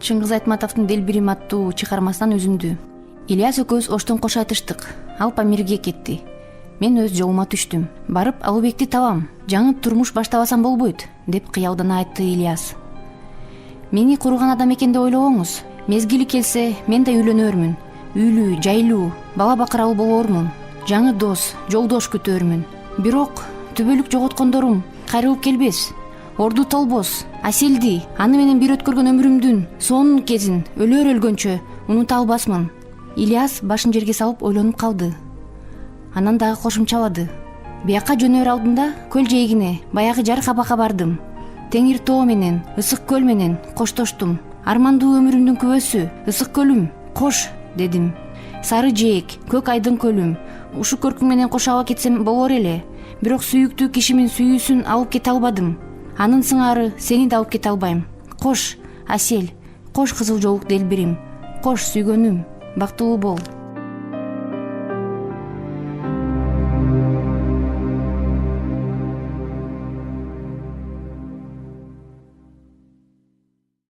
Чыңгыз Айтматовдун Делбирим аттуу чыгармасынан үзүндү. Ильяс экөөбүз Оштон кош айтыштык. Ал Памирге кетти. Мен өз жолума түштүм. Барып Алыбекти табам. Жаңы турмуш баштабасам болбойт, деп кыялдана айтты Ильяс. Мени курган адам экен деп ойлобоңуз. Мезгили келсе, мен да үйлөнөрмүн. Үйлүү, жайлуу, бала бакыралуу болормун. Жаңы дос, жолдош күтөрмүн. Бирок түбөлүк жоготкондорум кайрылып келбес. Орду Толбос, Аселди, аны менен бир өткөргөн өмүрүмдүн сонун кезин өлгөнчө унута албасмын. Ильяс башын жерге салып ойлонуп калды. Анан дагы кошумчалады. Бияка жөнөөр алдында көл жээгине, баягы жарык абакка бардым. Теңир тоо менен, ысык көл менен коштоштум. Армандуу өмүрүмдүн күбөсү, ысык көлүм, кош, дедим. Сары жээк, көк айдын көлүм. Ушу көркүң менен кошо ала кетсем болор эле. Бирок сүйүктүү кишимин сүйүүсүн алып кете албадым. Анын сыңары сени да алып кете албайм. Кош, Асел, кош кызыл жоолук Делбирим, кош сүйгөнүм, бактылуу бол.